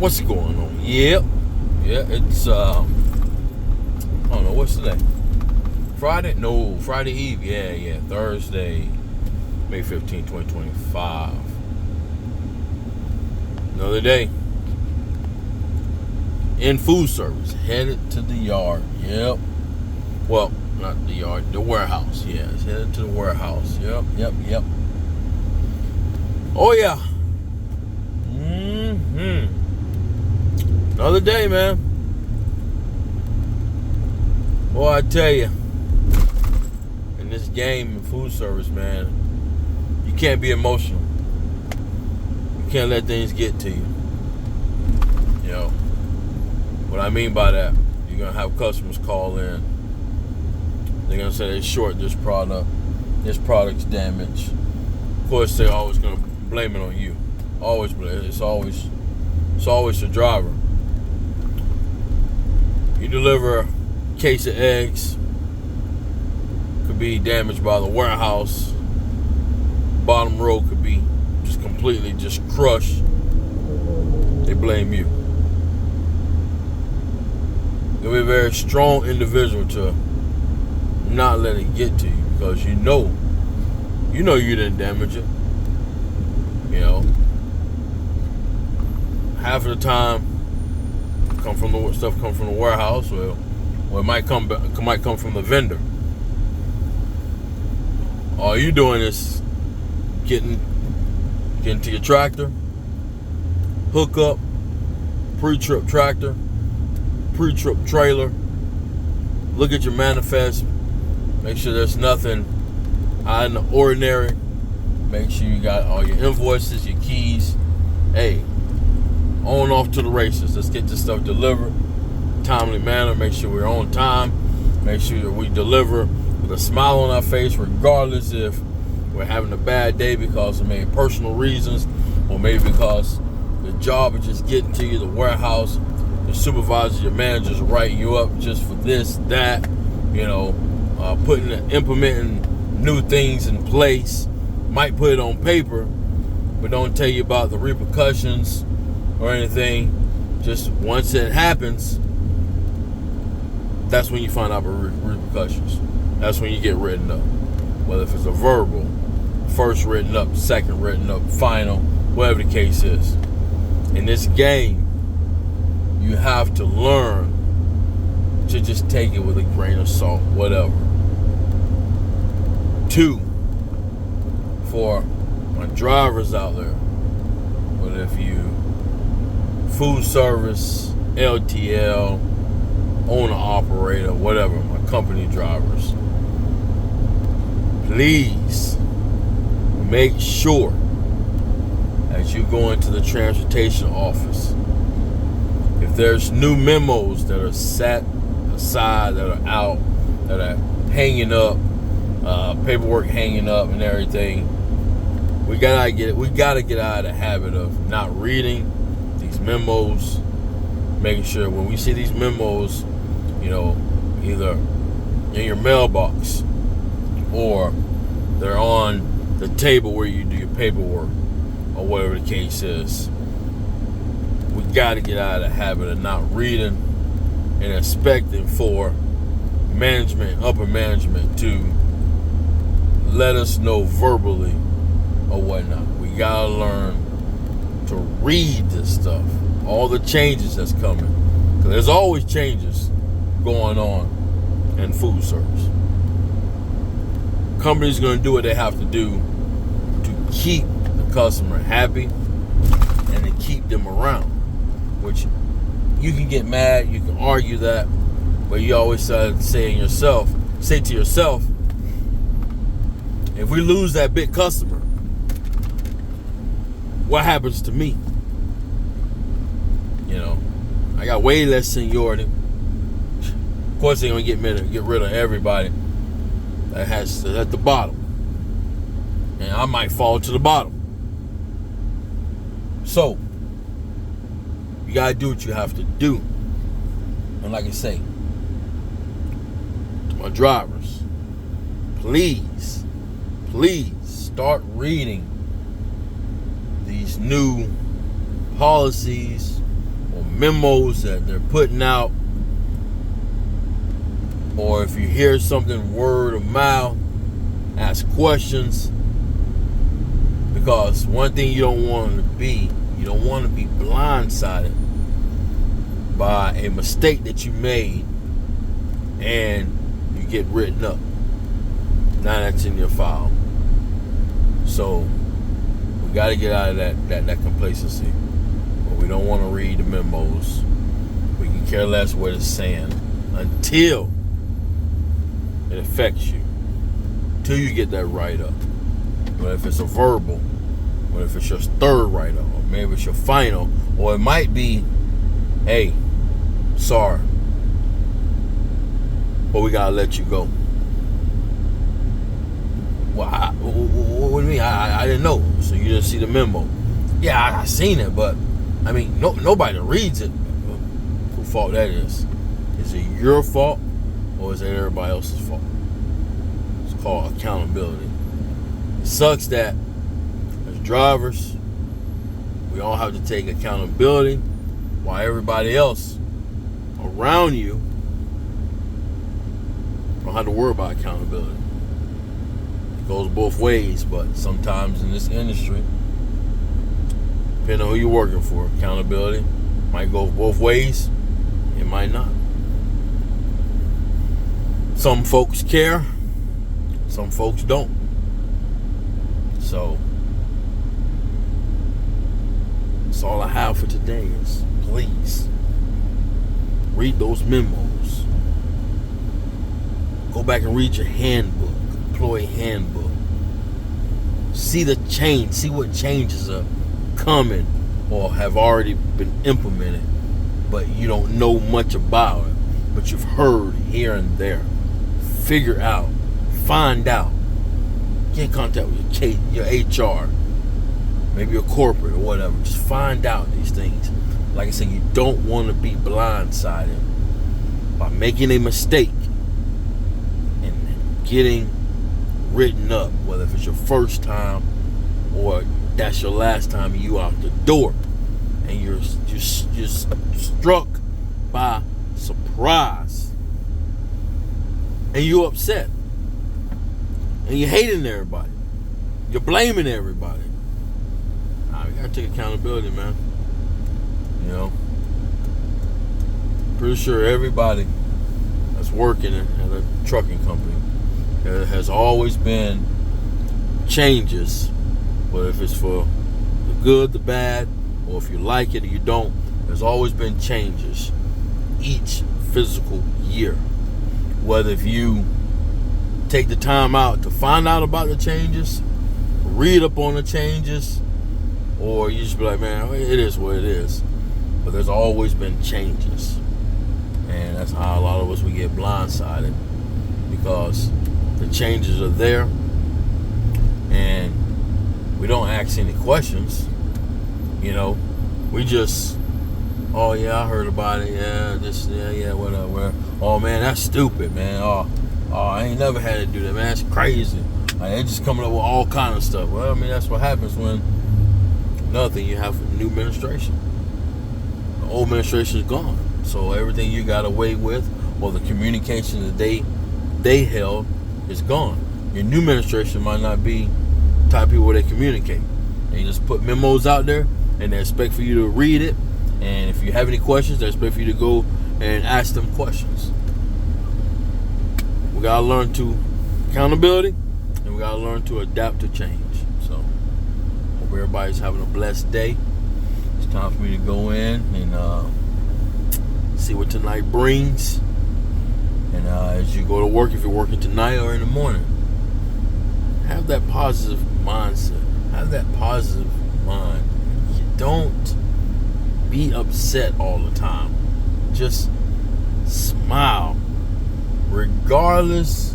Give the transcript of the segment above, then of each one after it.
What's going on? Yep. Yeah, it's I don't know, what's today? Friday? No, Friday Eve. Yeah. Thursday, May 15, 2025. Another day. In food service. Headed to the yard. Yep. Well, not the yard, the warehouse. Yeah, it's headed to the warehouse. Yep. Oh yeah. Another day, man. Boy, I tell you, in this game in food service, man, you can't be emotional. You can't let things get to you. You know what I mean by that? You're gonna have customers call in. They're gonna say they're short this product. This product's damaged. Of course, they're always gonna blame it on you. Always blame it. It's always the driver. You deliver a case of eggs, could be damaged by the warehouse. Bottom row could be just completely just crushed. They blame you. You'll be a very strong individual to not let it get to you because you know you didn't damage it. You know, half of the time stuff come from the warehouse, or it might come from the vendor. All you doing is getting to your tractor, hook up, pre-trip tractor, pre-trip trailer, look at your manifest, make sure there's nothing out in the ordinary, make sure you got all your invoices, your keys. Hey, on off to the races. Let's get this stuff delivered timely manner. Make sure we're on time. Make sure that we deliver with a smile on our face, regardless if we're having a bad day because of maybe personal reasons, or maybe because the job is just getting to you, the warehouse, the supervisor, your manager's writing you up just for this, that, implementing new things in place. Might put it on paper, but don't tell you about the repercussions or anything. Just once it happens, that's when you find out about repercussions. That's when you get written up. Whether if it's a verbal, first written up, second written up, final, whatever the case is. In this game, you have to learn to just take it with a grain of salt, whatever. 2, for my drivers out there, but if you food service, LTL, owner operator, whatever, my company drivers, please make sure as you go into the transportation office, if there's new memos that are set aside, that are out, that are hanging up, paperwork hanging up and everything, we gotta get out of the habit of not reading these memos, making sure when we see these memos, either in your mailbox or they're on the table where you do your paperwork or whatever the case is. We got to get out of the habit of not reading and expecting for management, upper management, to let us know verbally or whatnot. We got to learn to read this stuff, all the changes that's coming, because there's always changes going on in food service. Companies going to do what they have to do to keep the customer happy and to keep them around, which you can get mad, you can argue that, but you always say to yourself, if we lose that big customer, what happens to me? I got way less seniority. Of course, they're gonna get rid of everybody that has at the bottom, and I might fall to the bottom. So you gotta do what you have to do. And like I say, to my drivers, please start reading these new policies, memos that they're putting out, or if you hear something word of mouth, ask questions. Because one thing you don't want to be blindsided by a mistake that you made and you get written up. Now that's in your file. So we got to get out of that complacency. But we don't want to read the memos. We can care less what it's saying until it affects you. Until you get that write-up. But if it's a verbal, what if it's your third write-up, or maybe it's your final, or it might be, hey, sorry, but we gotta let you go. Well, what do you mean? I didn't know. So you didn't see the memo? Yeah, I seen it, but I mean, nobody reads it. Whose fault that is? Is it your fault, or is it everybody else's fault? It's called accountability. It sucks that as drivers, we all have to take accountability while everybody else around you don't have to worry about accountability. It goes both ways, but sometimes in this industry, depending on who you're working for, accountability might go both ways, it might not. Some folks care, some folks don't. So that's all I have for today is please read those memos. Go back and read your handbook, employee handbook. See the change, see what changes are coming or have already been implemented, but you don't know much about it, but you've heard here and there. Figure out, find out. Get in contact with your HR, maybe your corporate or whatever. Just find out these things. Like I said, you don't want to be blindsided by making a mistake and getting written up, whether if it's your first time or that's your last time you out the door, and you're just struck by surprise, and you're upset. And you're hating everybody. You're blaming everybody. You gotta take accountability, man. You know? Pretty sure everybody that's working at a trucking company, there has always been changes. Whether if it's for the good, the bad, or if you like it or you don't, there's always been changes each physical year. Whether if you take the time out to find out about the changes, read up on the changes, or you just be like, man, it is what it is. But there's always been changes. And that's how a lot of us, we get blindsided, because the changes are there and we don't ask any questions. You know, we just, oh yeah, I heard about it, yeah, whatever. Oh man, that's stupid, man. Oh, I ain't never had to do that, man. That's crazy. Like, they just coming up with all kind of stuff. Well, I mean, that's what happens when, another thing, you have new administration. The old administration is gone. So everything you got away with, or the communication that they held, is gone. Your new administration might not be the type of people where they communicate. They just put memos out there, and they expect for you to read it. And if you have any questions, they expect for you to go and ask them questions. We gotta learn to accountability, and we gotta learn to adapt to change. So, hope everybody's having a blessed day. It's time for me to go in and see what tonight brings. And as you go to work, if you're working tonight or in the morning, have that positive mindset. Have that positive mind. You don't be upset all the time. Just smile. Regardless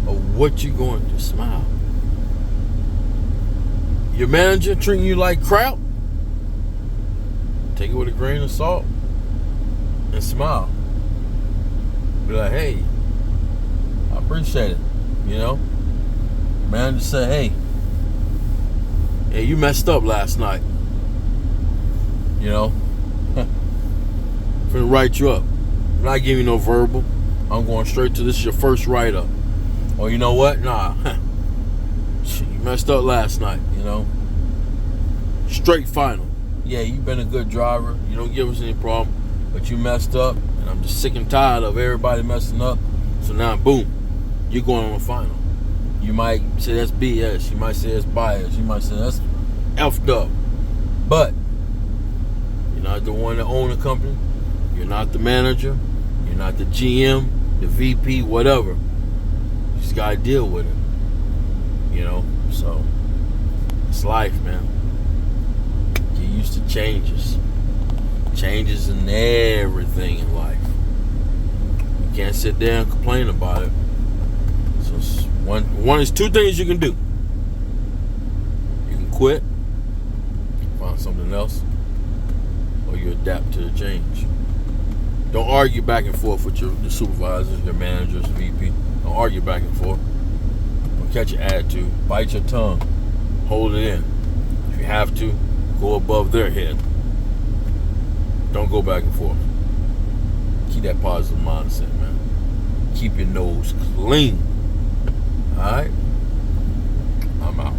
of what you're going through, smile. Your manager treating you like crap, take it with a grain of salt and smile. Be like, hey, I appreciate it. You know, manager say, hey, you messed up last night. You know, finna write you up. I'm not giving you no verbal. I'm going straight to this is your first write-up. Or you know what? Nah. You messed up last night, you know. Straight final. Yeah, you've been a good driver. You don't give us any problem. But you messed up. And I'm just sick and tired of everybody messing up. So now, boom, you're going on a final. You might say that's BS. You might say it's bias. You might say that's effed up. But you're not the one that owns the company. You're not the manager. You're not the GM, the VP, whatever. You just got to deal with it. You know, so it's life, man. Get used to changes. Changes in everything in life. You can't sit there and complain about it. So one is two things you can do. You can quit, find something else, or you adapt to the change. Don't argue back and forth with the supervisors, your managers, VP. Don't argue back and forth. Don't catch your attitude. Bite your tongue. Hold it in. If you have to, go above their head. Don't go back and forth. Keep that positive mindset, man. Keep your nose clean. Alright? I'm out.